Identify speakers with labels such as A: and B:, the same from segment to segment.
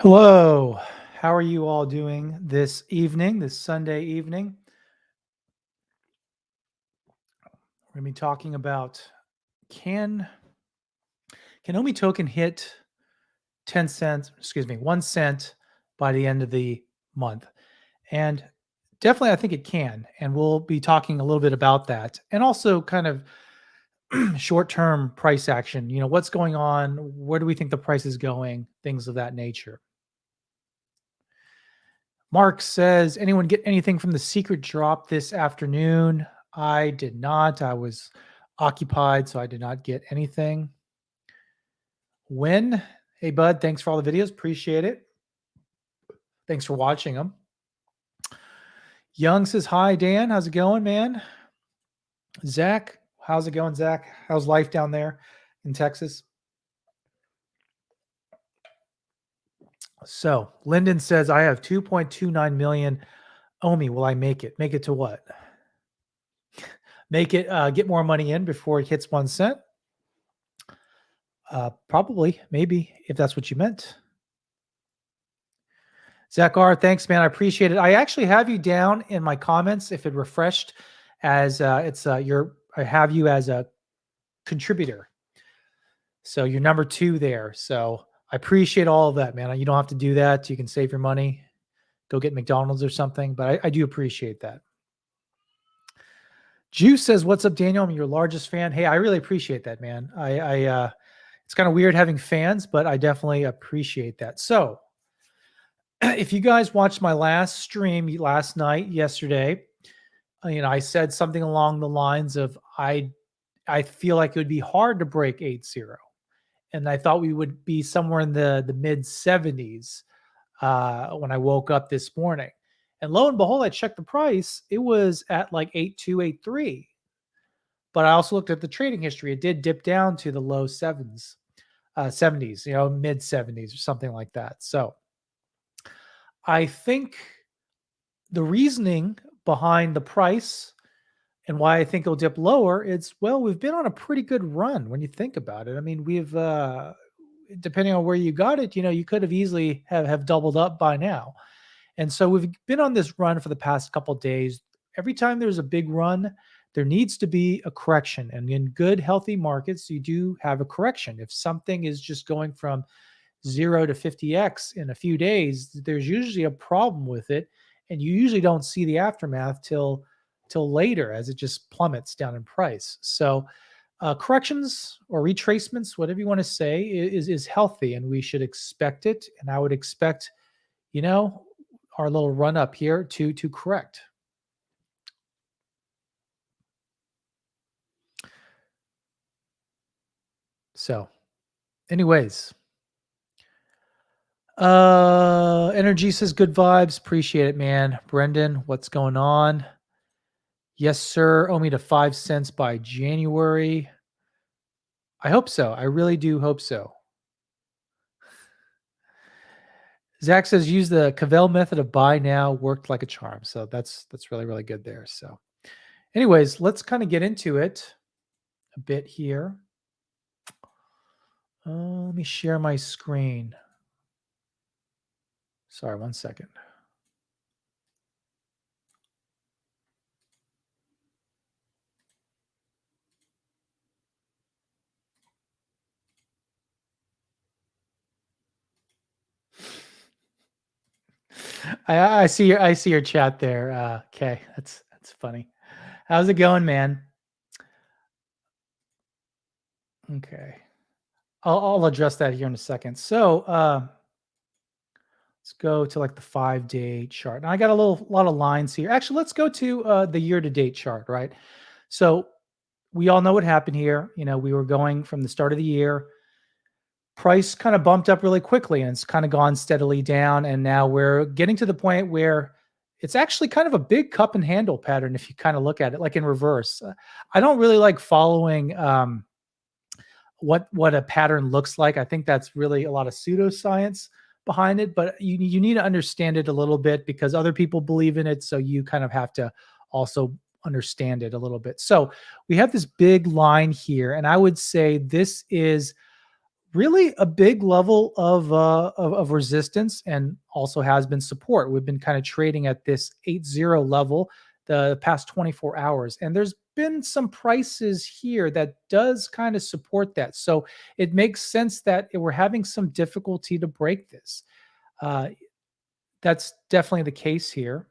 A: Hello. How are you all doing this evening, this Sunday evening? We're going to be talking about can can Omi token hit 10 cents, excuse me, 1 cent by the end of the month? And definitely I think it can, and we'll be talking a little bit about that. And also kind of short-term price action, what's going on, where do we think the price is going, things of that nature. Mark says, anyone get anything from the secret drop this afternoon? I did not. I was occupied, so I did not get anything. When? Hey, bud, thanks for all the videos. Appreciate it. Thanks for watching them. Young says, hi, Dan. How's it going, man? Zach, how's it going, Zach? How's life down there in Texas? So Lyndon says, I have 2.29 million. Omi, will I make it? Make it to what? Make it get more money in before it hits 1 cent? Probably, maybe, if that's what you meant. Zach R, thanks, man. I appreciate it. I actually have you down in my comments if it refreshed as I have you as a contributor. So you're number 2 there. So I appreciate all of that, man. You don't have to do that. You can save your money, go get McDonald's or something, but I do appreciate that. Juice says, what's up, Daniel? I'm your largest fan. Hey, I really appreciate that, man. It's kind of weird having fans, but I definitely appreciate that. So if you guys watched my last stream last night, yesterday, I said something along the lines of, I feel like it would be hard to break 8.0. And I thought we would be somewhere in the mid 70s when I woke up this morning. And lo and behold, I checked the price. It was at like 8.2, 8.3. But I also looked at the trading history. It did dip down to the low 70s, mid 70s or something like that. So I think the reasoning behind the price and why I think it'll dip lower is, well, we've been on a pretty good run when you think about it. I mean, we've, depending on where you got it, you could have easily have doubled up by now. And so we've been on this run for the past couple of days. Every time there's a big run, there needs to be a correction. And in good, healthy markets, you do have a correction. If something is just going from 0 to 50x in a few days, there's usually a problem with it. And you usually don't see the aftermath till later as it just plummets down in price. So corrections or retracements, whatever you want to say, is healthy, and we should expect it. And I would expect, our little run up here to correct. So anyways, Energy says good vibes. Appreciate it, man. Brendan, what's going on? Yes, sir. Owe me to 5 cents by January. I hope so. I really do hope so. Zach says use the Cavell method of buy now, worked like a charm. So that's really, really good there. So anyways, let's kind of get into it a bit here. Let me share my screen. Sorry, 1 second. I see your chat there. Okay, that's funny. How's it going, man? Okay, I'll address that here in a second. So let's go to like the 5-day chart. Now I got a lot of lines here. Actually, let's go to the year-to-date chart, right? So we all know what happened here. We were going from the start of the year. Price kind of bumped up really quickly, and it's kind of gone steadily down. And now we're getting to the point where it's actually kind of a big cup and handle pattern if you kind of look at it like in reverse. I don't really like following what a pattern looks like. I think that's really a lot of pseudoscience behind it, but you need to understand it a little bit because other people believe in it. So you kind of have to also understand it a little bit. So we have this big line here, and I would say this is really a big level of resistance and also has been support. We've been kind of trading at this 8-0 level the past 24 hours, and there's been some prices here that does kind of support that. So it makes sense that we're having some difficulty to break this. Uh, that's definitely the case here.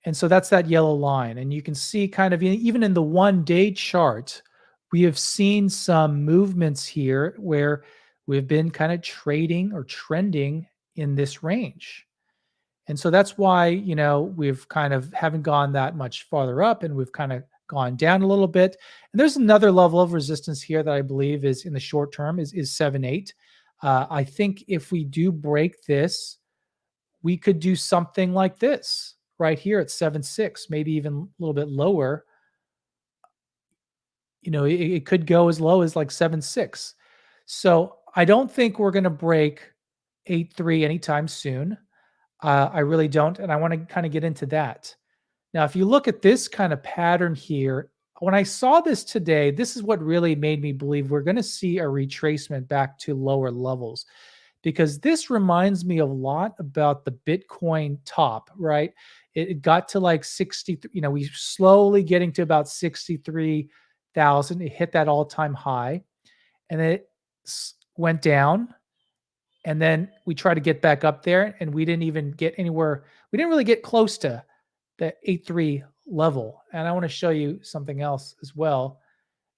A: And so that's that yellow line. And you can see kind of even in the 1-day chart, we have seen some movements here where we've been kind of trading or trending in this range. And so that's why, we've kind of haven't gone that much farther up and we've kind of gone down a little bit. And there's another level of resistance here that I believe is in the short term is 7-8. I think if we do break this, we could do something like this right here at 7.6, maybe even a little bit lower. It could go as low as like 7.6. So I don't think we're going to break 8.3 anytime soon. I really don't. And I want to kind of get into that. Now, if you look at this kind of pattern here, when I saw this today, this is what really made me believe we're going to see a retracement back to lower levels, because this reminds me a lot about the Bitcoin top, right? It got to like 60, we slowly getting to about 63,000. It hit that all-time high and then it went down. And then we tried to get back up there and we didn't even get anywhere. We didn't really get close to the 8.3 level. And I want to show you something else as well.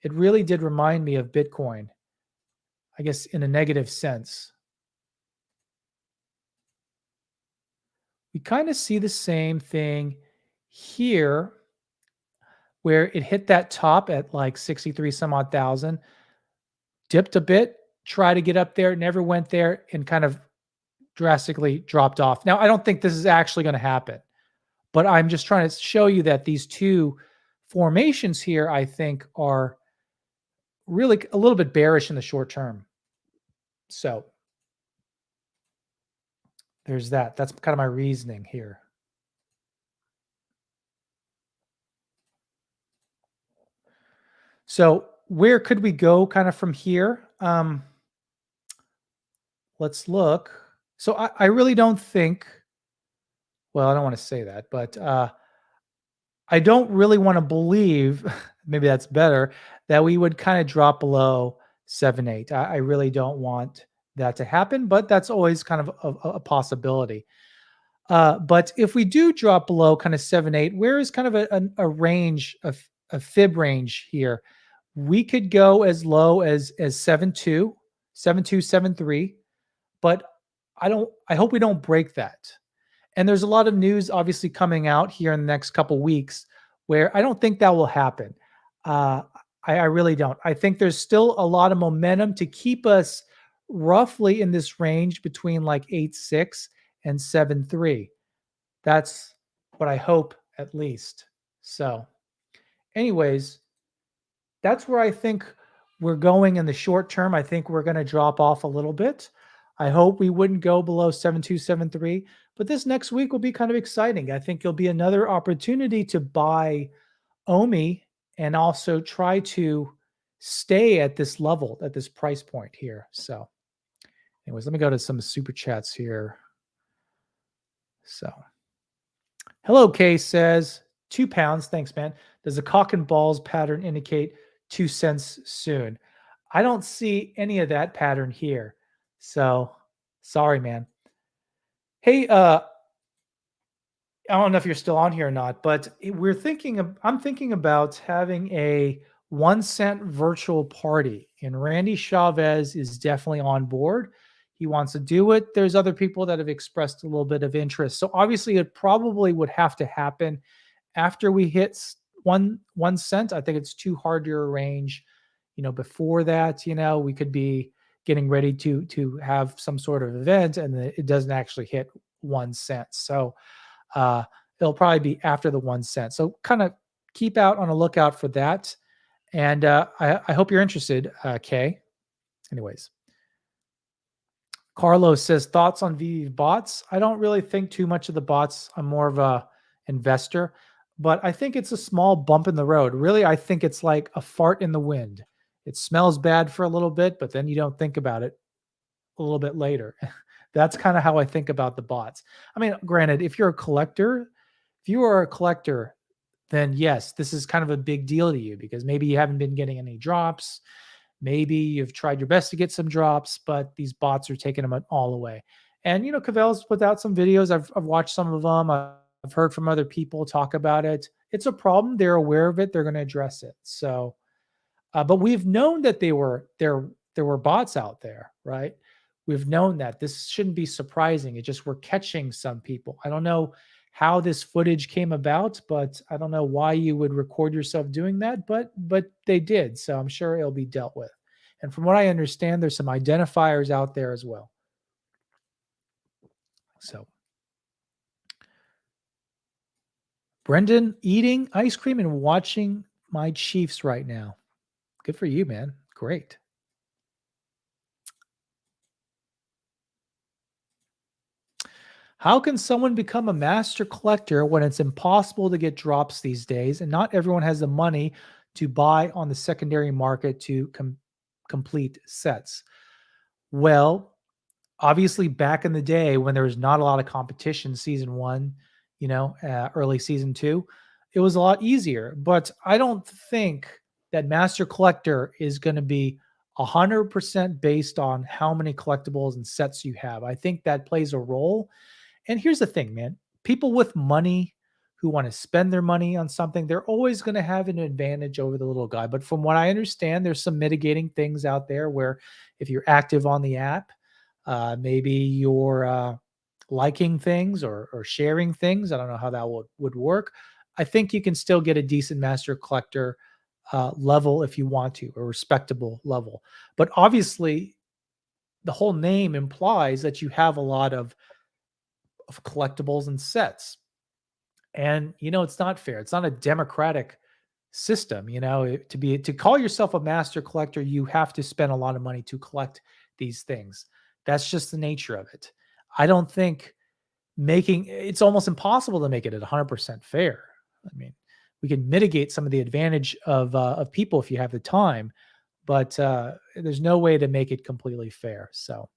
A: It really did remind me of Bitcoin, I guess in a negative sense. We kind of see the same thing here where it hit that top at like 63 some odd thousand, dipped a bit, tried to get up there, never went there, and kind of drastically dropped off. Now, I don't think this is actually going to happen, but I'm just trying to show you that these two formations here, I think, are really a little bit bearish in the short term. So there's that. That's kind of my reasoning here. So where could we go kind of from here? Let's look. So I really don't think, well, I don't want to say that, but I don't really want to believe, maybe that's better, that we would kind of drop below 7.8. I really don't want that to happen, but that's always kind of a possibility. But if we do drop below kind of 7.8, where is kind of a range, a fib range here? We could go as low as 7.2, 7.2, 7.3, but I hope we don't break that. And there's a lot of news obviously coming out here in the next couple weeks where I don't think that will happen. I really don't. I think there's still a lot of momentum to keep us roughly in this range between like 8.6 and 7.3. That's what I hope at least. So anyways, that's where I think we're going in the short term. I think we're going to drop off a little bit. I hope we wouldn't go below 7.2, 7.3, but this next week will be kind of exciting. I think it'll be another opportunity to buy Omi and also try to stay at this level, at this price point here. So anyways, let me go to some super chats here. So hello, Kay says, £2. Thanks, man. Does the cock and balls pattern indicate 2 cents soon? I don't see any of that pattern here. So sorry, man. Hey, I don't know if you're still on here or not, but I'm thinking about having a 1 cent virtual party, and Randy Chavez is definitely on board. He wants to do it. There's other people that have expressed a little bit of interest. So obviously it probably would have to happen after we hit 1 cent. I think it's too hard to arrange, before that, we could be getting ready to have some sort of event and it doesn't actually hit 1 cent. So it'll probably be after the 1 cent. So kind of keep out on a lookout for that. And I hope you're interested, Kay. Anyways, Carlos says, thoughts on VV bots? I don't really think too much of the bots. I'm more of a investor, but I think it's a small bump in the road. Really, I think it's like a fart in the wind. It smells bad for a little bit, but then you don't think about it a little bit later. That's kind of how I think about the bots. I mean, granted, if you are a collector, then yes, this is kind of a big deal to you because maybe you haven't been getting any drops. Maybe you've tried your best to get some drops, but these bots are taking them all away. And Cavel's put out some videos. I've watched some of them. I've heard from other people talk about it. It's a problem. They're aware of it. They're going to address it. So, but we've known that there were bots out there, right? We've known that. This shouldn't be surprising. It just we're catching some people. I don't know how this footage came about, but I don't know why you would record yourself doing that, but they did. So I'm sure it'll be dealt with. And from what I understand, there's some identifiers out there as well. So Brendan, eating ice cream and watching my Chiefs right now. Good for you, man. Great. How can someone become a master collector when it's impossible to get drops these days and not everyone has the money to buy on the secondary market to complete sets? Well, obviously back in the day when there was not a lot of competition, season 1, early season 2, it was a lot easier, but I don't think that master collector is going to be 100% based on how many collectibles and sets you have. I think that plays a role. And here's the thing, man. People with money who want to spend their money on something, they're always going to have an advantage over the little guy. But from what I understand, there's some mitigating things out there where if you're active on the app, maybe you're liking things or sharing things. I don't know how that would work. I think you can still get a decent master collector level if you want to, a respectable level. But obviously, the whole name implies that you have a lot of collectibles and sets. And it's not fair. It's not a democratic system. To call yourself a master collector, you have to spend a lot of money to collect these things. That's just the nature of it. I don't think it's almost impossible to make it at 100% fair. I mean, we can mitigate some of the advantage of people if you have the time, but there's no way to make it completely fair. So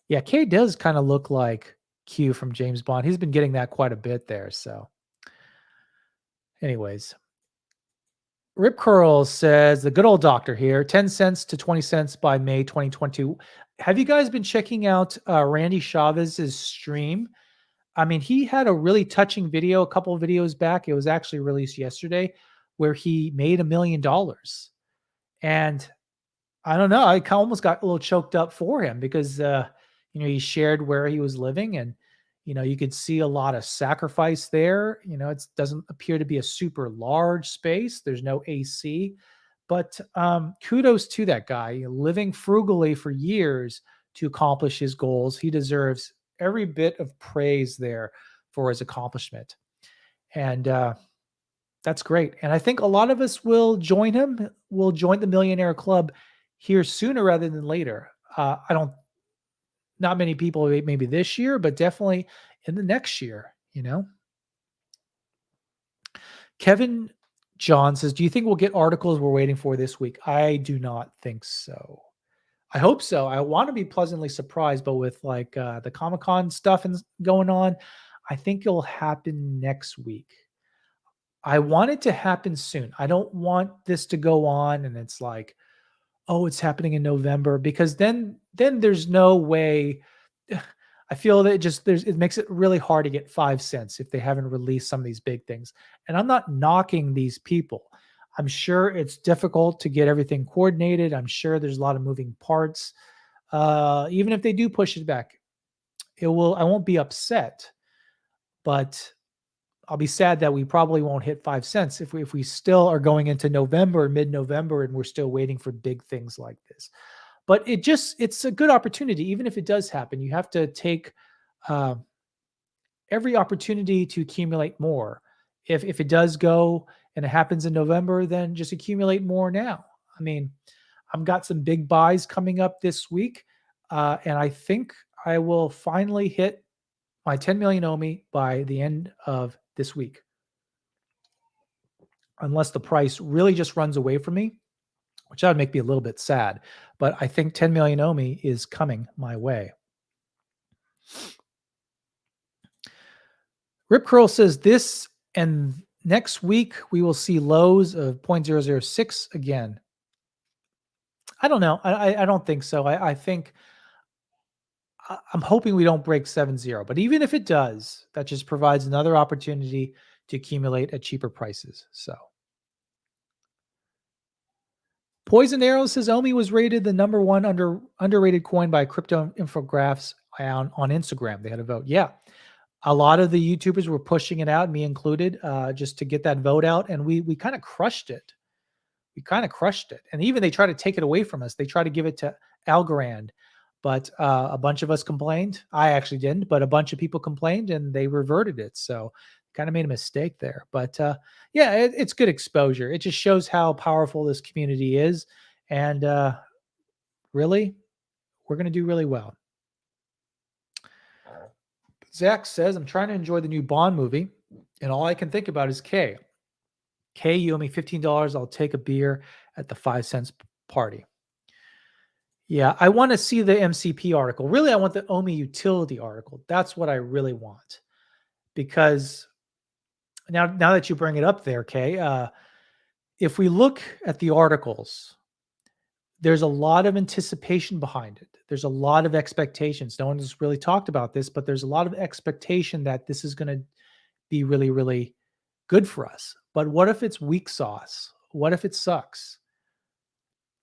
A: yeah, K does kind of look like Q from James Bond. He's been getting that quite a bit there. So, anyways, Rip Curl says the good old doctor here, 10 cents to 20 cents by May 2022. Have you guys been checking out Randy Chavez's stream? I mean, he had a really touching video a couple of videos back. It was actually released yesterday where he made $1 million. And I don't know. I almost got a little choked up for him because, he shared where he was living and, you could see a lot of sacrifice there. It doesn't appear to be a super large space. There's no AC, but kudos to that guy living frugally for years to accomplish his goals. He deserves every bit of praise there for his accomplishment. And that's great. And I think a lot of us will join him. We'll join the Millionaire Club here sooner rather than later. Not many people maybe this year, but definitely in the next year, Kevin John says, do you think we'll get articles we're waiting for this week? I do not think so. I hope so. I want to be pleasantly surprised, but with like the Comic-Con stuff and going on, I think it'll happen next week. I want it to happen soon. I don't want this to go on and it's like, oh, it's happening in November, because then there's no way. I feel that it makes it really hard to get 5 cents if they haven't released some of these big things. And I'm not knocking these people. I'm sure it's difficult to get everything coordinated. I'm sure there's a lot of moving parts. Even if they do push it back, I won't be upset, but I'll be sad that we probably won't hit 5 cents if we still are going into November, mid-November, and we're still waiting for big things like this. But it's a good opportunity. Even if it does happen, you have to take every opportunity to accumulate more. If it does go and it happens in November, then just accumulate more now. I mean, I've got some big buys coming up this week, and I think I will finally hit my 10 million Omi by the end of this week. unless the price really just runs away from me, which that would make me a little bit sad. But I think 10 million Omi is coming my way. Rip Curl says this and next week we will see lows of 0.006 again. I don't know. I don't think so. I think I'm hoping we don't break 7-0, but even if it does, that just provides another opportunity to accumulate at cheaper prices. So Poison Arrow says Omi was rated the number one underrated coin by Crypto Infographs on Instagram. They had a vote. Yeah. A lot of the YouTubers were pushing it out, me included, just to get that vote out. And we kind of crushed it. We kind of crushed it. And even they try to take it away from us. They try to give it to Algorand. But a bunch of us complained. I actually didn't, but a bunch of people complained and they reverted it. So kind of made a mistake there. But yeah, it's good exposure. It just shows how powerful this community is. And really, we're going to do really well. Zach says, I'm trying to enjoy the new Bond movie, and all I can think about is K. K, you owe me $15. I'll take a beer at the 5 cents party. Yeah, I want to see the MCP article. Really, I want the Omi utility article. That's what I really want. Because now that you bring it up there, Kay, if we look at the articles, there's a lot of anticipation behind it. There's a lot of expectations. No one has really talked about this, but there's a lot of expectation that this is going to be really, really good for us. But what if it's weak sauce? What if it sucks?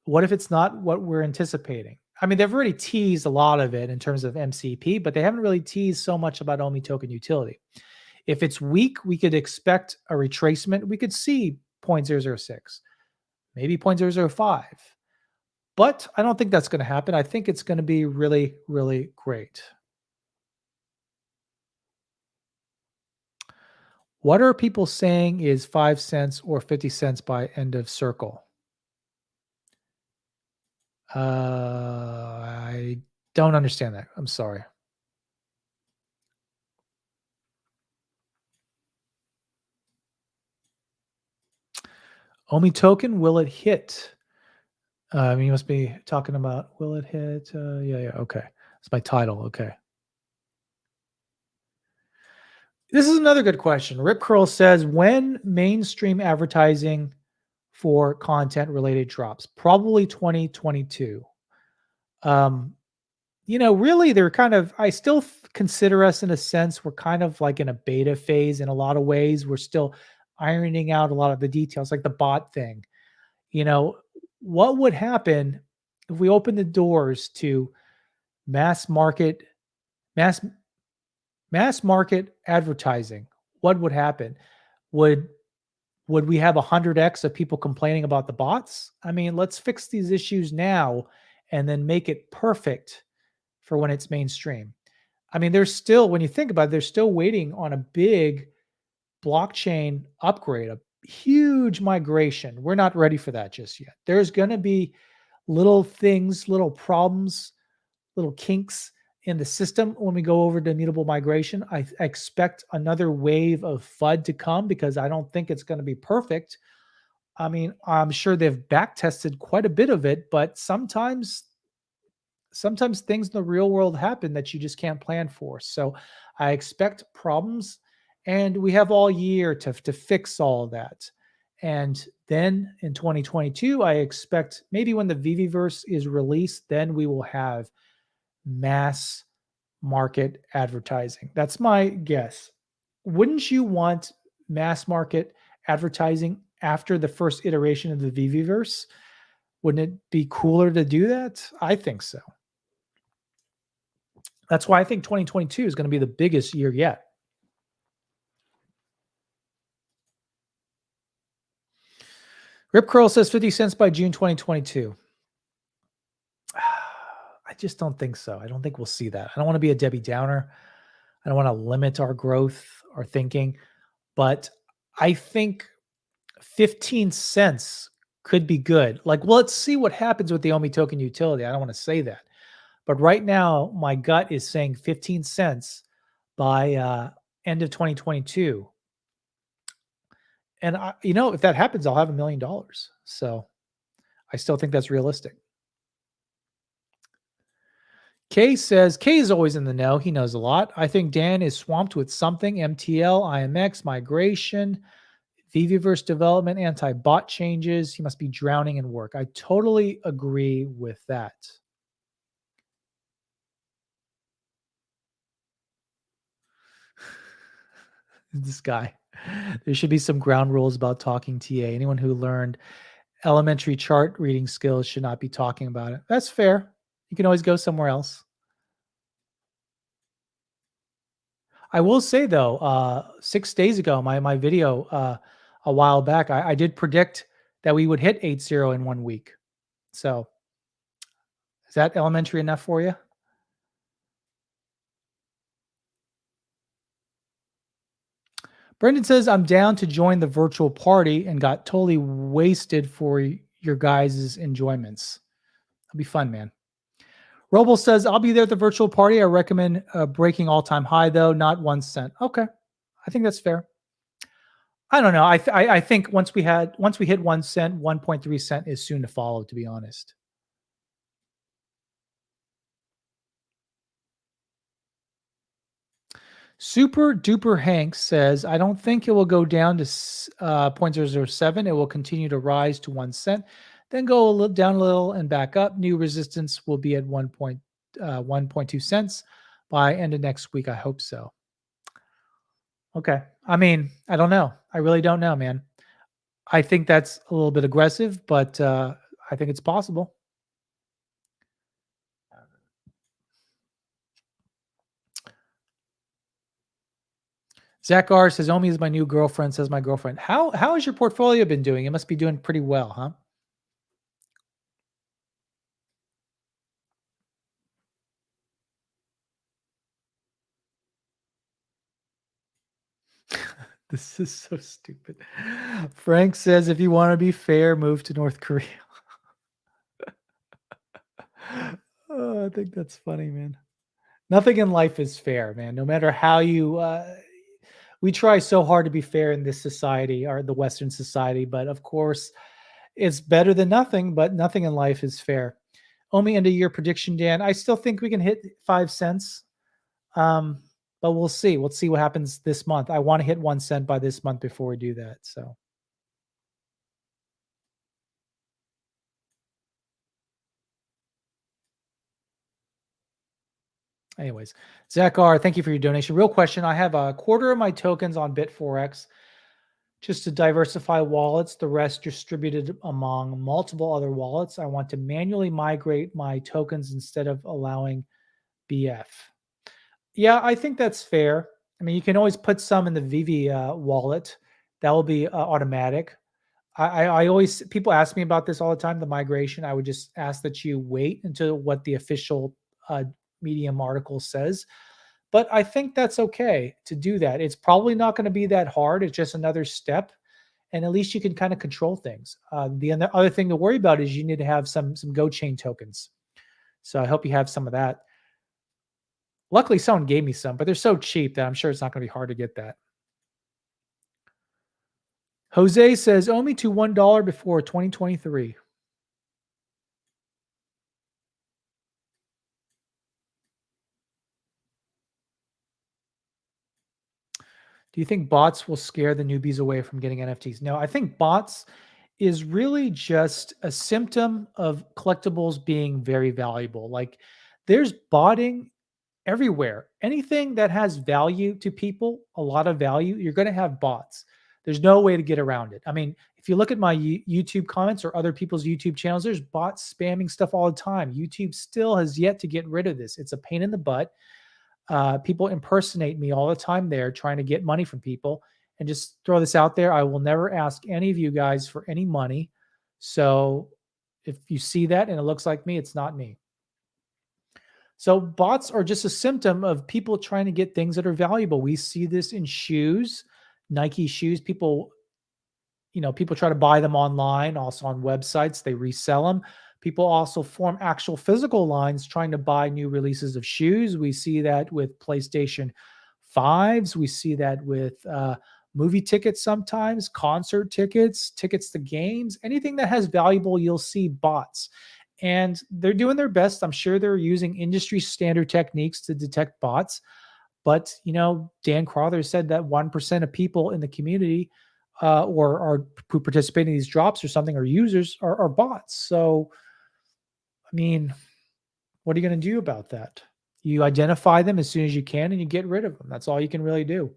A: What if it's not what we're anticipating? I mean, they've already teased a lot of it in terms of MCP, but they haven't really teased so much about Omi token utility. If it's weak, we could expect a retracement. We could see 0.006, maybe 0.005. But I don't think that's going to happen. I think it's going to be really, really great. What are people saying is 5 cents or 50 cents by end of circle? I don't understand that. I'm sorry. Omi token, will it hit? I mean, you must be talking about, will it hit? Yeah, okay. That's my title. Okay. This is another good question. Rip Curl says, when mainstream advertising for content related drops? Probably 2022. Really, they're kind of, I still consider us in a sense, we're kind of like in a beta phase in a lot of ways. We're still ironing out a lot of the details, like the bot thing. What would happen if we open the doors to mass market mass mass market advertising? What would happen? Would we have 100x of people complaining about the bots? I mean, let's fix these issues now and then make it perfect for when it's mainstream. I mean, there's still, when you think about it, they're still waiting on a big blockchain upgrade, a huge migration. We're not ready for that just yet. There's going to be little things, little problems, little kinks in the system when we go over to immutable migration. I expect another wave of FUD to come because I don't think it's going to be perfect. I mean, I'm sure they've back tested quite a bit of it, but sometimes things in the real world happen that you just can't plan for. So I expect problems, and we have all year to fix all of that. And then in 2022, I expect maybe when the Viviverse is released, then we will have mass market advertising. That's my guess. Wouldn't you want mass market advertising after the first iteration of the Viviverse? Wouldn't it be cooler to do that? I think so. That's why I think 2022 is going to be the biggest year yet. Rip Curl says 50 cents by June 2022. I just don't think so. I don't think we'll see that. I don't want to be a Debbie Downer. I don't want to limit our growth, our thinking, but I think 15 cents could be good. Like, well, let's see what happens with the Omi token utility. I don't want to say that. But right now, my gut is saying 15 cents by end of 2022. And if that happens, I'll have $1 million. So I still think that's realistic. Kay says Kay is always in the know. He knows a lot. I think Dan is swamped with something: MTL, IMX, migration, Viviverse development, anti bot changes. He must be drowning in work. I totally agree with that. This guy. There should be some ground rules about talking TA. Anyone who learned elementary chart reading skills should not be talking about it. That's fair. You can always go somewhere else. I will say though, 6 days ago, my video a while back, I did predict that we would hit 8-0 in 1 week. So is that elementary enough for you? Brendan says, I'm down to join the virtual party and got totally wasted for your guys' enjoyments. It'll be fun, man. Roble says, I'll be there at the virtual party. I recommend breaking all-time high, though, not 1 cent. Okay. I think that's fair. I don't know. I think once we hit 1 cent, 1.3 cent is soon to follow, to be honest. Super Duper Hank says, I don't think it will go down to 0.007. It will continue to rise to 1 cent, then go a little down a little and back up. New resistance will be at 1.2 cents by end of next week. I hope so. Okay. I mean, I don't know. I really don't know, man. I think that's a little bit aggressive, but I think it's possible. Zach R says, Omi is my new girlfriend, says my girlfriend. How has your portfolio been doing? It must be doing pretty well, huh? This is so stupid. Frank says, if you want to be fair, move to North Korea. Oh, I think that's funny, man. Nothing in life is fair, man. No matter how you, we try so hard to be fair in this society or the Western society, but of course, it's better than nothing, but nothing in life is fair. Omi, end of year prediction, Dan. I still think we can hit 5 cents. But we'll see. We'll see what happens this month. I want to hit 1 cent by this month before we do that. So, anyways, Zach R, thank you for your donation. Real question: I have a quarter of my tokens on Bit4x just to diversify wallets, the rest distributed among multiple other wallets. I want to manually migrate my tokens instead of allowing BF. Yeah, I think that's fair. I mean, you can always put some in the Veve wallet. That will be automatic. I always, people ask me about this all the time, the migration. I would just ask that you wait until what the official Medium article says. But I think that's okay to do that. It's probably not going to be that hard. It's just another step, and at least you can kind of control things. The other thing to worry about is you need to have some Go Chain tokens. So I hope you have some of that. Luckily, someone gave me some, but they're so cheap that I'm sure it's not going to be hard to get that. Jose says, owe me to $1 before 2023. Do you think bots will scare the newbies away from getting NFTs? No, I think bots is really just a symptom of collectibles being very valuable. Like there's botting everywhere. Anything that has value to people, a lot of value, you're going to have bots. There's no way to get around it. I mean, if you look at my YouTube comments or other people's YouTube channels, there's bots spamming stuff all the time. YouTube still has yet to get rid of this. It's a pain in the butt. People impersonate me all the time there trying to get money from people. And just throw this out there, I will never ask any of you guys for any money. So if you see that and it looks like me, it's not me. So bots are just a symptom of people trying to get things that are valuable. We see this in shoes, Nike shoes. People try to buy them online, also on websites. They resell them. People also form actual physical lines trying to buy new releases of shoes. We see that with PlayStation 5s. We see that with movie tickets sometimes, concert tickets, tickets to games, anything that has valuable, you'll see bots. And they're doing their best. I'm sure they're using industry standard techniques to detect bots. But Dan Crowther said that 1% of people in the community or are who participate in these drops or something, or users are bots. So, I mean, what are you going to do about that? You identify them as soon as you can and you get rid of them. That's all you can really do.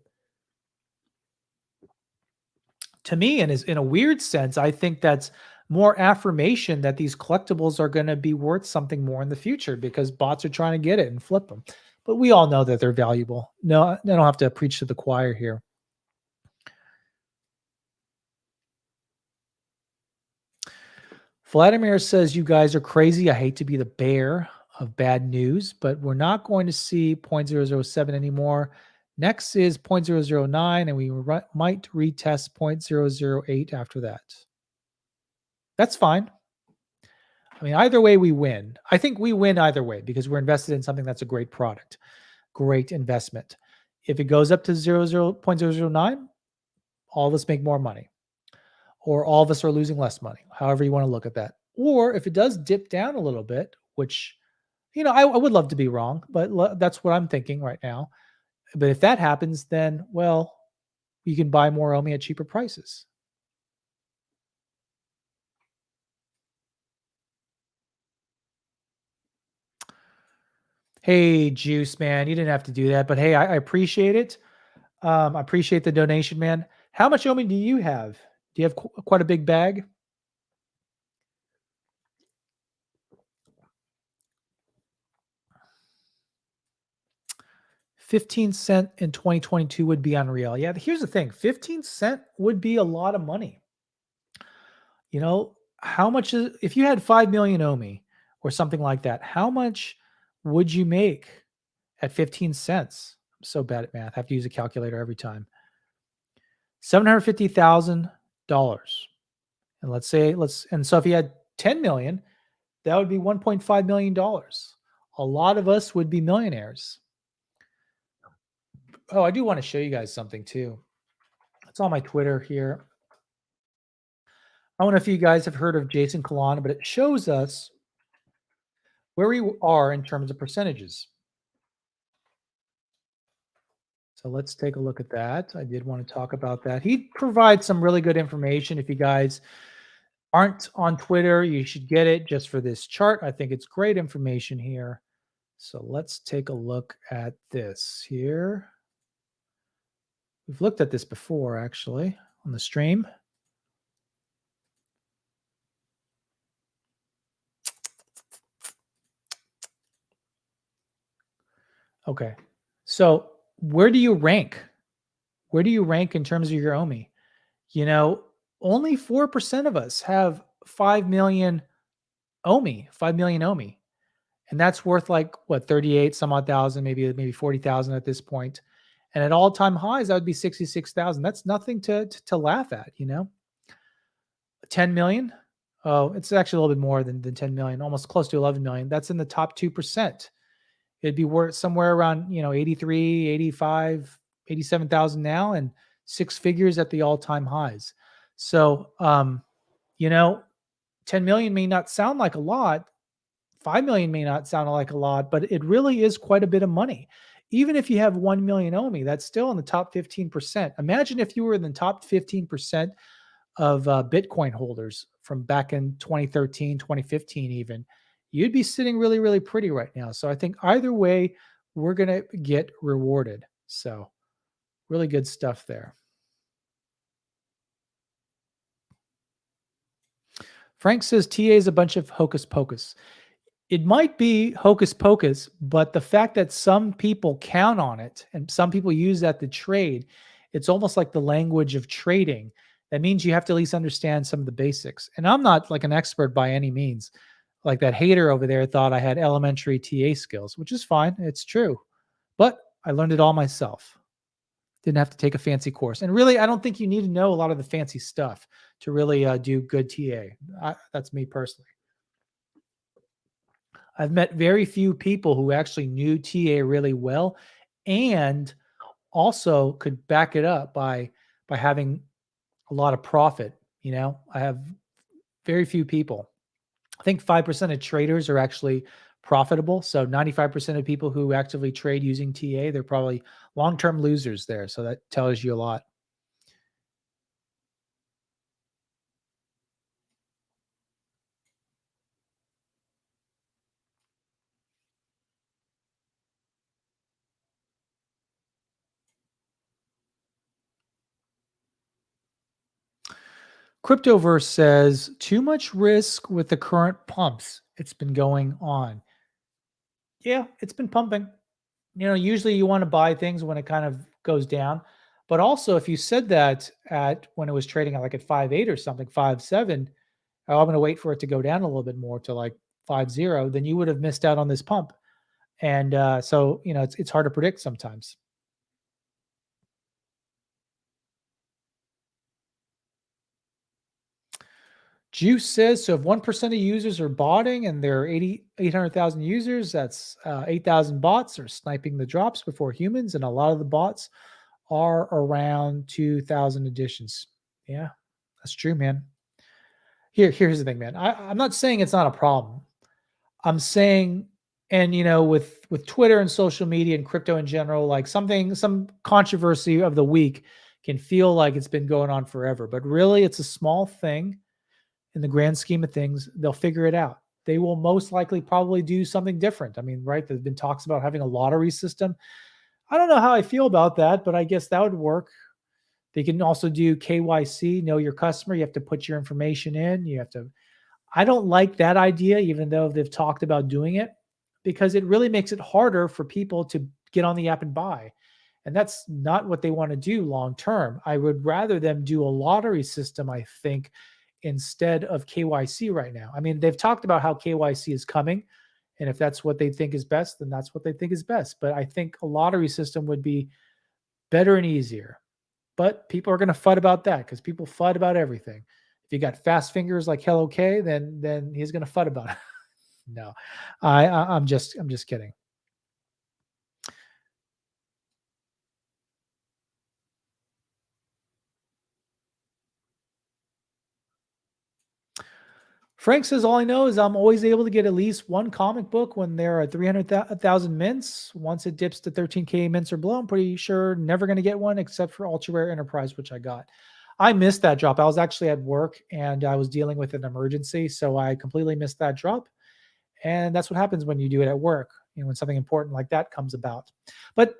A: To me, and is in a weird sense, I think that's more affirmation that these collectibles are going to be worth something more in the future because bots are trying to get it and flip them. But we all know that they're valuable. No, I don't have to preach to the choir here. Vladimir says, you guys are crazy. I hate to be the bearer of bad news, but we're not going to see 0.007 anymore. Next is 0.009, and we might retest 0.008 after that. That's fine. I mean, either way, we win. I think we win either way because we're invested in something that's a great product, great investment. If it goes up to 0.009, all of us make more money, or all of us are losing less money, however you want to look at that. Or if it does dip down a little bit, which, I would love to be wrong, but that's what I'm thinking right now. But if that happens, then, well, you can buy more Omi at cheaper prices. Hey, Juice, man, you didn't have to do that, but hey, I appreciate it. I appreciate the donation, man. How much Omi do you have? Do you have quite a big bag? 15 cent in 2022 would be unreal. Yeah, here's the thing. 15 cent would be a lot of money. How much is if you had 5 million Omi or something like that, how much would you make at 15 cents? I'm so bad at math. I have to use a calculator every time. $750,000. And so if you had 10 million, that would be $1.5 million. A lot of us would be millionaires. Oh, I do want to show you guys something too. It's on my Twitter here. I don't know if you guys have heard of Jason Kalana, but it shows us where we are in terms of percentages. So let's take a look at that. I did want to talk about that. He provides some really good information. If you guys aren't on Twitter, you should get it just for this chart. I think it's great information here. So let's take a look at this here. We've looked at this before, actually, on the stream. Okay. So where do you rank? Where do you rank in terms of your Omi? Only 4% of us have 5 million Omi, 5 million Omi. And that's worth like what, 38 some odd thousand, maybe 40,000 at this point. And at all-time highs, that would be 66,000. That's nothing to laugh at, 10 million. Oh, it's actually a little bit more than 10 million, almost close to 11 million. That's in the top 2%. It'd be worth somewhere around, 83, 85, 87,000 now, and six figures at the all-time highs. So, 10 million may not sound like a lot. 5 million may not sound like a lot, but it really is quite a bit of money. Even if you have 1 million Omi, that's still in the top 15%. Imagine if you were in the top 15% of Bitcoin holders from back in 2013, 2015 even. You'd be sitting really, really pretty right now. So I think either way, we're going to get rewarded. So really good stuff there. Frank says TA is a bunch of hocus pocus. It might be hocus pocus, but the fact that some people count on it and some people use that to trade, it's almost like the language of trading. That means you have to at least understand some of the basics. And I'm not like an expert by any means. Like that hater over there thought I had elementary TA skills, which is fine. It's true. But I learned it all myself. Didn't have to take a fancy course. And really, I don't think you need to know a lot of the fancy stuff to really do good TA. That's me personally. I've met very few people who actually knew TA really well and also could back it up by by having a lot of profit. I have very few people. I think 5% of traders are actually profitable. So 95% of people who actively trade using TA, they're probably long-term losers there. So that tells you a lot. Cryptoverse says too much risk with the current pumps. It's been going on. Yeah, it's been pumping. Usually you want to buy things when it kind of goes down. But also, if you said that at when it was trading at like at 5.8 or something, 5.7, oh, I'm going to wait for it to go down a little bit more to like 5.0, then you would have missed out on this pump. And so, it's hard to predict sometimes. Juice says, so if 1% of users are botting and there are 800,000 users, that's 8,000 bots are sniping the drops before humans. And a lot of the bots are around 2,000 additions. Yeah, that's true, man. Here's the thing, man. I'm not saying it's not a problem. I'm saying, and with Twitter and social media and crypto in general, like some controversy of the week can feel like it's been going on forever, but really it's a small thing in the grand scheme of things. They'll figure it out. They will most likely probably do something different. I mean, right? There's been talks about having a lottery system. I don't know how I feel about that, but I guess that would work. They can also do KYC, know your customer. You have to put your information in. I don't like that idea, even though they've talked about doing it, because it really makes it harder for people to get on the app and buy. And that's not what they want to do long term. I would rather them do a lottery system, I think, instead of KYC right now. I mean, they've talked about how KYC is coming. And if that's what they think is best, then that's what they think is best. But I think a lottery system would be better and easier. But people are going to FUD about that because people FUD about everything. If you got fast fingers like Hello K, then he's going to FUD about it. No, I'm just kidding. Frank says, all I know is I'm always able to get at least one comic book when there are 300,000 mints. Once it dips to 13K mints or below, I'm pretty sure never going to get one except for Ultra Rare Enterprise, which I got. I missed that drop. I was actually at work and I was dealing with an emergency. So I completely missed that drop. And that's what happens when you do it at work, when something important like that comes about. But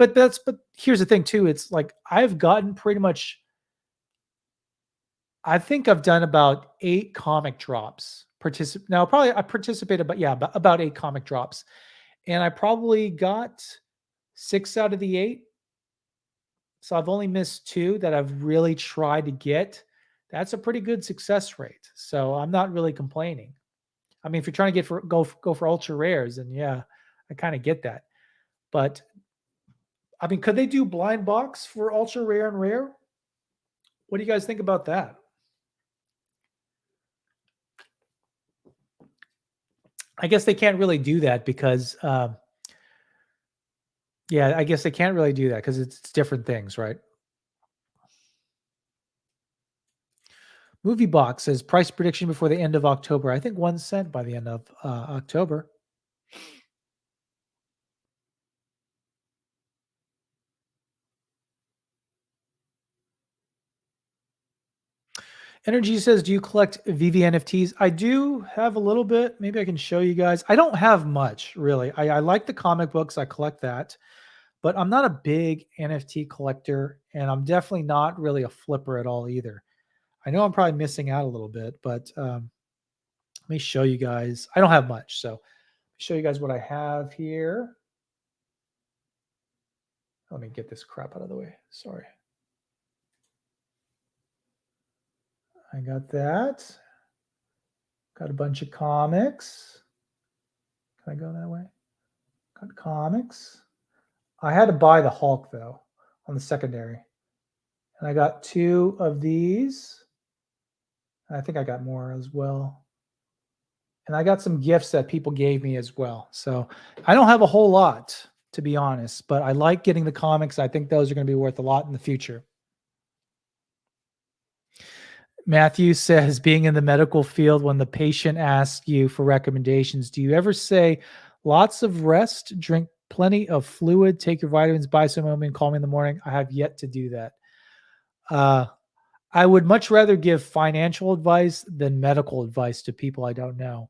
A: here's the thing too. It's like I've gotten pretty much, I think I've done about 8 comic drops. Now probably I participated, but yeah, about 8 comic drops. And I probably got 6 out of the 8. So I've only missed 2 that I've really tried to get. That's a pretty good success rate. So I'm not really complaining. I mean, if you're trying to go for ultra rares, then yeah, I kind of get that. But I mean, could they do blind box for ultra rare and rare? What do you guys think about that? I guess they can't really do that because, yeah, I guess they can't really do that because it's different things, right? Movie Box says price prediction before the end of October. I think 1 cent by the end of October. Energy says, do you collect VV NFTs? I do have a little bit. Maybe I can show you guys. I don't have much, really. I like the comic books. I collect that. But I'm not a big NFT collector, and I'm definitely not really a flipper at all either. I know I'm probably missing out a little bit, but let me show you guys. I don't have much, so let me show you guys what I have here. Let me get this crap out of the way. Sorry. I got that. Got a bunch of comics. Can I go that way? Got comics. I had to buy the Hulk, though, on the secondary. And I got 2 of these. And I think I got more as well. And I got some gifts that people gave me as well. So I don't have a whole lot, to be honest, but I like getting the comics. I think those are going to be worth a lot in the future. Matthew says, being in the medical field, when the patient asks you for recommendations, do you ever say, lots of rest, drink plenty of fluid, take your vitamins, buy some Omi, and call me in the morning? I have yet to do that. Uh, I would much rather give financial advice than medical advice to people I don't know.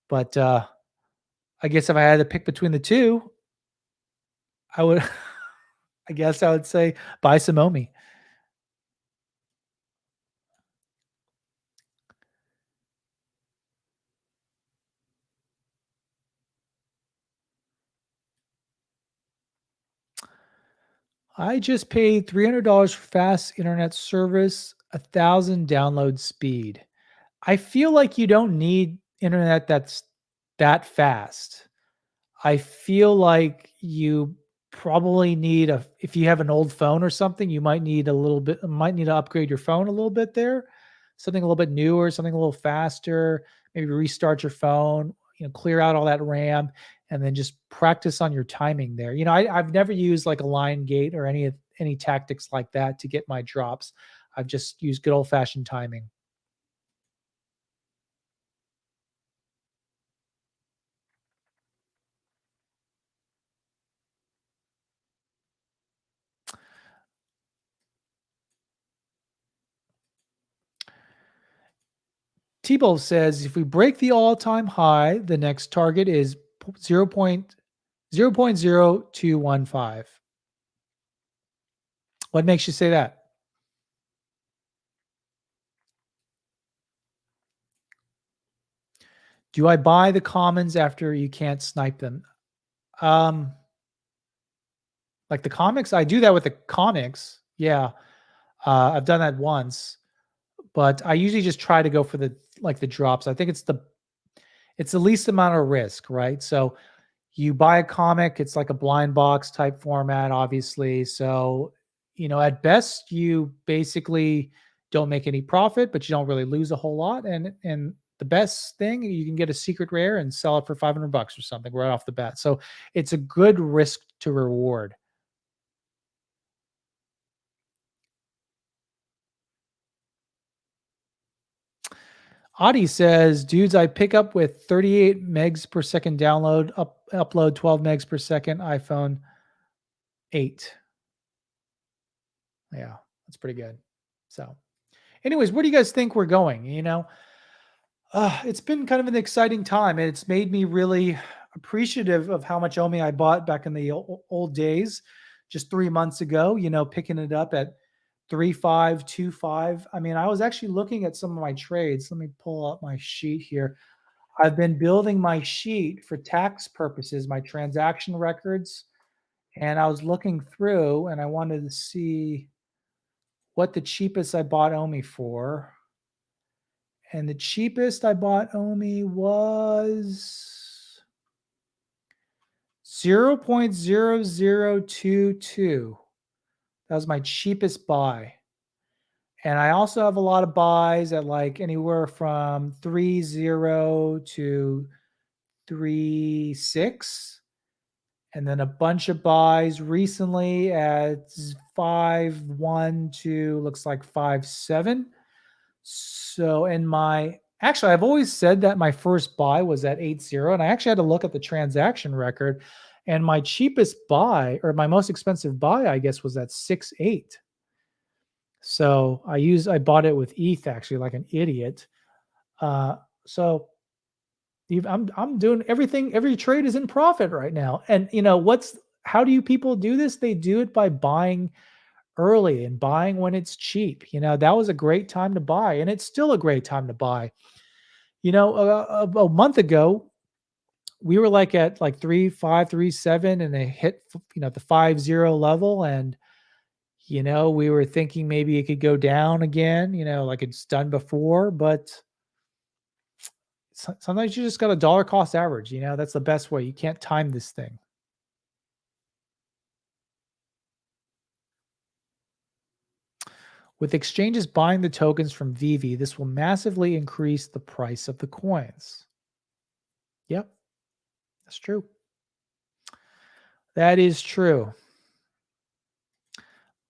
A: But I guess if I had to pick between the two, I would, I guess I would say buy some Omi. I just paid $300 for fast internet service, 1,000 download speed. I feel like you don't need internet that's that fast. I feel like you probably need a if you have an old phone or something, you might need to upgrade your phone a little bit there. Something a little bit newer, something a little faster, maybe restart your phone, clear out all that RAM and then just practice on your timing there. I've never used like a line gate or any tactics like that to get my drops. I've just used good old fashioned timing. Tebow says if we break the all-time high, the next target is 0.0215. What makes you say that? Do I buy the commons after you can't snipe them? Um, like the comics, I do that with the comics. Yeah, I've done that once, but I usually just try to go for the drops. I think it's the least amount of risk, right? So you buy a comic, it's like a blind box type format, obviously. So, at best, you basically don't make any profit, but you don't really lose a whole lot. And the best thing, you can get a secret rare and sell it for $500 or something right off the bat. So it's a good risk to reward. Adi says, dudes, I pick up with 38 megs per second download, upload 12 megs per second, iPhone 8. Yeah, that's pretty good. So, anyways, where do you guys think we're going? It's been kind of an exciting time, and it's made me really appreciative of how much Omi I bought back in the old days, just 3 months ago. Picking it up at 3,525. I mean, I was actually looking at some of my trades. Let me pull up my sheet here. I've been building my sheet for tax purposes, my transaction records, and I was looking through, and I wanted to see what the cheapest I bought Omi for. And the cheapest I bought Omi was 0.0022. That was my cheapest buy. And I also have a lot of buys at like anywhere from 3.0 to 3.6. And then a bunch of buys recently at 5.1 to looks like 5.7. So, actually, I've always said that my first buy was at 8.0, and I actually had to look at the transaction record, and my cheapest buy or my most expensive buy, I guess, was at 6.8. So I bought it with ETH actually like an idiot. So I'm doing everything. Every trade is in profit right now, and how do you people do this? They do it by buying early and buying when it's cheap. That was a great time to buy, and it's still a great time to buy. A month ago, we were like at like 3.5, 3.7, and it hit the 5.0 level, and we were thinking maybe it could go down again, like it's done before, but sometimes you just got a dollar cost average. That's the best way. You can't time this thing. With exchanges buying the tokens from veve, this will massively increase the price of the coins. Yep, that's true. That is true.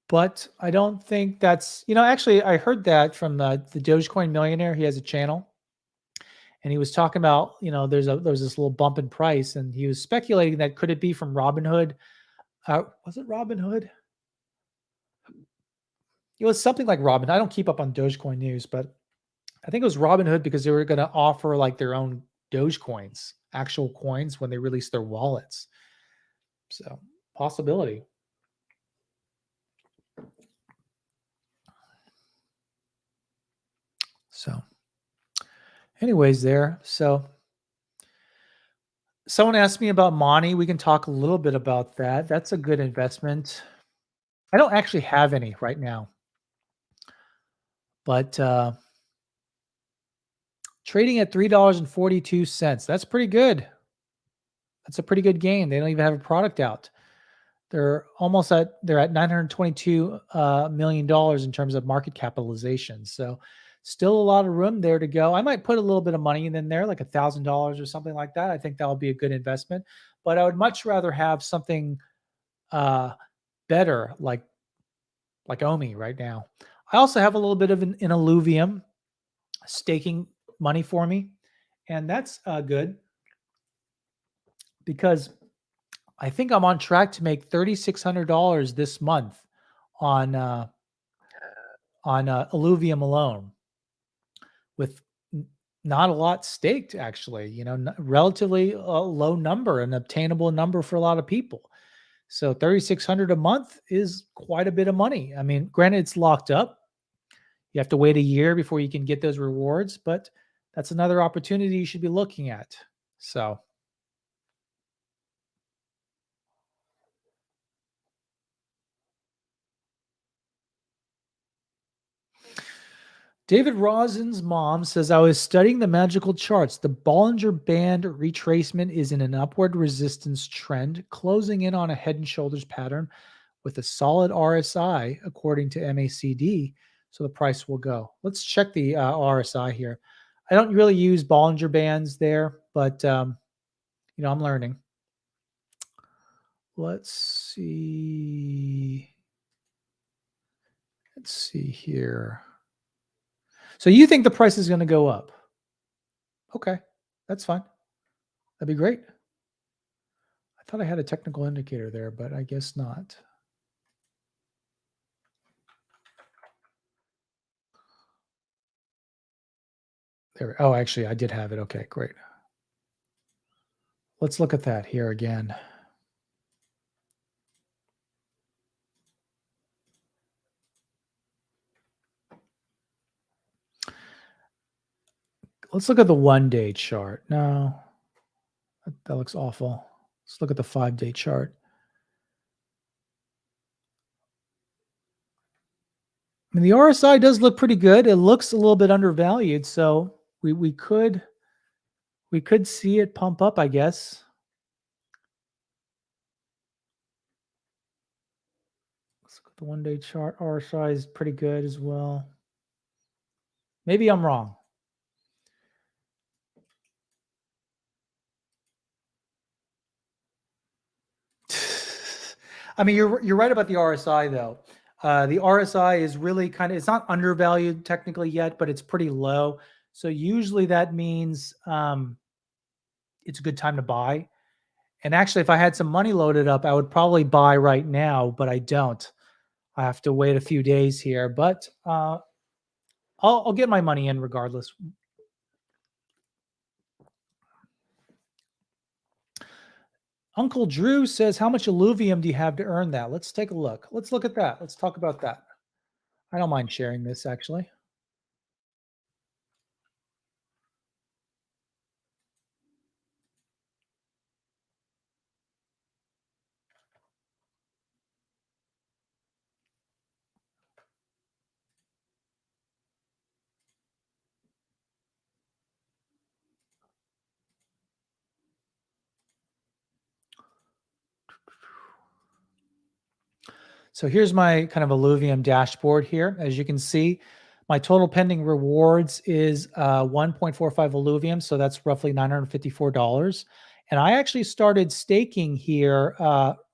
A: But I don't think that's, actually, I heard that from the Dogecoin millionaire. He has a channel, and he was talking about, there's this little bump in price, and he was speculating that could it be from Robinhood? Was it Robinhood? It was something like Robin. I don't keep up on Dogecoin news, but I think it was Robinhood because they were going to offer like their own Dogecoins, actual coins when they release their wallets. So possibility. So anyways, there. So someone asked me about Money. We can talk a little bit about that. That's a good investment. I don't actually have any right now, but trading at $3.42. That's pretty good. That's a pretty good gain. They don't even have a product out. They're at $922 million in terms of market capitalization. So still a lot of room there to go. I might put a little bit of money in there, like $1,000 or something like that. I think that would be a good investment, but I would much rather have something better, like Omi right now. I also have a little bit of an Illuvium staking money for me, and that's good because I think I'm on track to make $3,600 this month on Illuvium alone, with not a lot staked. Actually, relatively low number, an obtainable number for a lot of people. So 3,600 a month is quite a bit of money. I mean, granted, it's locked up. You have to wait a year before you can get those rewards, but that's another opportunity you should be looking at. So. David Rosin's mom says, I was studying the magical charts. The Bollinger Band retracement is in an upward resistance trend, closing in on a head and shoulders pattern with a solid RSI, according to MACD. So the price will go. Let's check the RSI here. I don't really use Bollinger Bands there, but, I'm learning. Let's see. Let's see here. So you think the price is going to go up? Okay, that's fine. That'd be great. I thought I had a technical indicator there, but I guess not. There. Oh, actually, I did have it. Okay, great. Let's look at that here again. Let's look at the 1-day chart. No, that looks awful. Let's look at the 5-day chart. I mean, the RSI does look pretty good. It looks a little bit undervalued, so we could see it pump up, I guess. Let's look at the 1-day chart. RSI is pretty good as well. Maybe I'm wrong. I mean, you're right about the RSI though. The RSI is really it's not undervalued technically yet, but it's pretty low. So usually that means it's a good time to buy. And actually, if I had some money loaded up, I would probably buy right now, but I don't. I have to wait a few days here, but I'll get my money in regardless. Uncle Drew says, how much Illuvium do you have to earn that? Let's take a look. Let's look at that. Let's talk about that. I don't mind sharing this, actually. So here's my kind of Illuvium dashboard here. As you can see, my total pending rewards is 1.45 Illuvium. So that's roughly $954. And I actually started staking here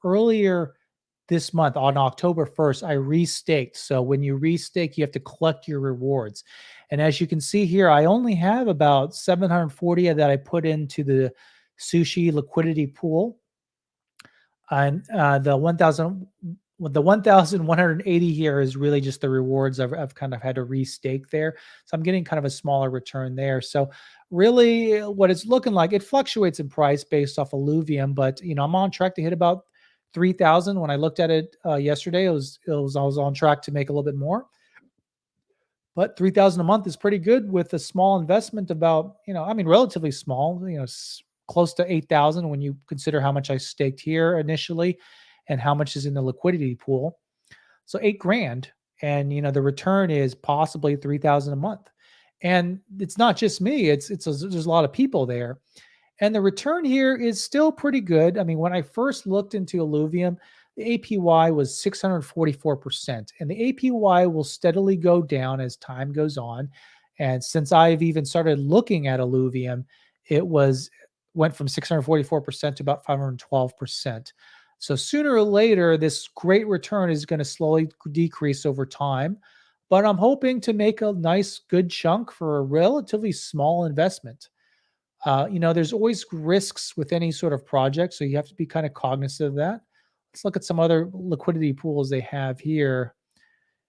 A: earlier this month on October 1st, I restaked. So when you restake, you have to collect your rewards. And as you can see here, I only have about 740 that I put into the sushi liquidity pool. And the 1,180 here is really just the rewards I've kind of had to restake there. So I'm getting kind of a smaller return there. So really what it's looking like, it fluctuates in price based off Illuvium, but I'm on track to hit about 3,000. When I looked at it yesterday, I was on track to make a little bit more. But 3,000 a month is pretty good with a small investment about, relatively small, close to 8,000 when you consider how much I staked here initially and how much is in the liquidity pool. So 8 grand, and the return is possibly 3,000 a month. And it's not just me, there's a lot of people there. And the return here is still pretty good. I mean, when I first looked into Illuvium, the APY was 644%. And the APY will steadily go down as time goes on. And since I've even started looking at Illuvium, it went from 644% to about 512%. So sooner or later, this great return is going to slowly decrease over time. But I'm hoping to make a nice, good chunk for a relatively small investment. There's always risks with any sort of project, so you have to be kind of cognizant of that. Let's look at some other liquidity pools they have here.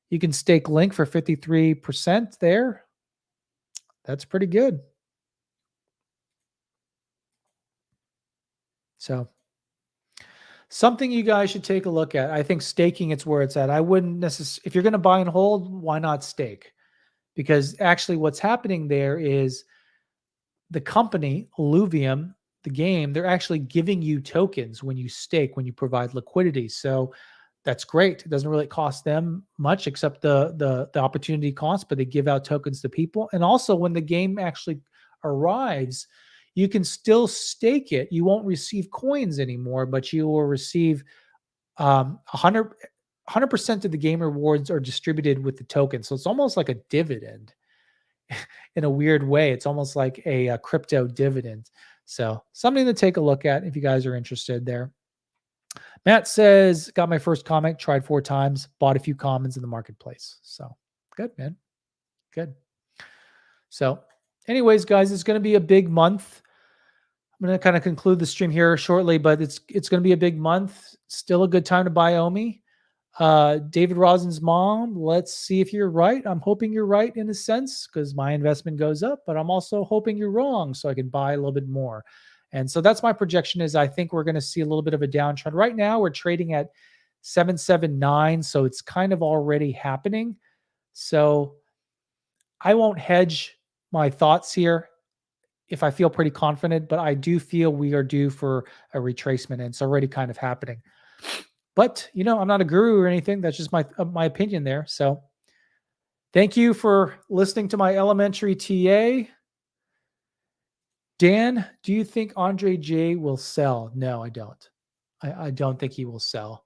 A: You can stake Link for 53% there. That's pretty good. So something you guys should take a look at. I think staking, it's where it's at. I wouldn't necessarily, if you're going to buy and hold, why not stake? Because actually what's happening there is the company, Illuvium, the game, they're actually giving you tokens when you stake, when you provide liquidity. So that's great. It doesn't really cost them much except the opportunity cost, but they give out tokens to people. And also when the game actually arrives, you can still stake it. You won't receive coins anymore, but you will receive 100% of the game rewards are distributed with the token. So it's almost like a dividend in a weird way. It's almost like a crypto dividend. So something to take a look at if you guys are interested there. Matt says, got my first comic, tried 4 times, bought a few commons in the marketplace. So good, man. Good. So anyways, guys, it's going to be a big month. I'm going to kind of conclude the stream here shortly, but it's going to be a big month. Still a good time to buy Omi. David Rosin's mom, let's see if you're right. I'm hoping you're right in a sense because my investment goes up, but I'm also hoping you're wrong so I can buy a little bit more. And so that's my projection is I think we're going to see a little bit of a downtrend. Right now we're trading at 779, so it's kind of already happening. So I won't hedge my thoughts here if I feel pretty confident, but I do feel we are due for a retracement and it's already kind of happening. But, I'm not a guru or anything. That's just my opinion there. So thank you for listening to my elementary TA. Dan, do you think Andre J will sell? No, I don't. I don't think he will sell.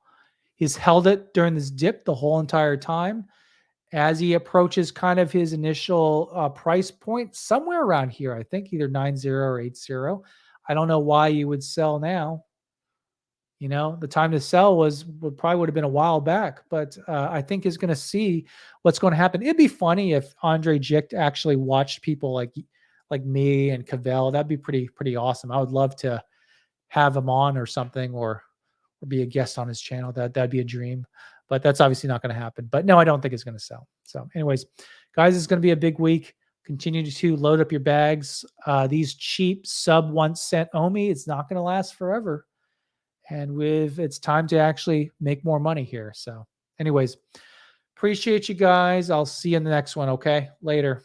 A: He's held it during this dip the whole entire time. As he approaches kind of his initial price point, somewhere around here, I think either 9.0 or 8.0. I don't know why you would sell now. The time to sell probably would have been a while back, but I think is going to see what's going to happen. It'd be funny if Andre Jicht actually watched people like me and Cavell. That'd be pretty awesome. I would love to have him on or something, or be a guest on his channel. That'd be a dream, but that's obviously not going to happen. But no, I don't think it's going to sell. So, anyways, guys, it's going to be a big week. Continue to load up your bags. These cheap sub 1 cent Omi, it's not going to last forever. And it's time to actually make more money here. So anyways, appreciate you guys. I'll see you in the next one. Okay. Later.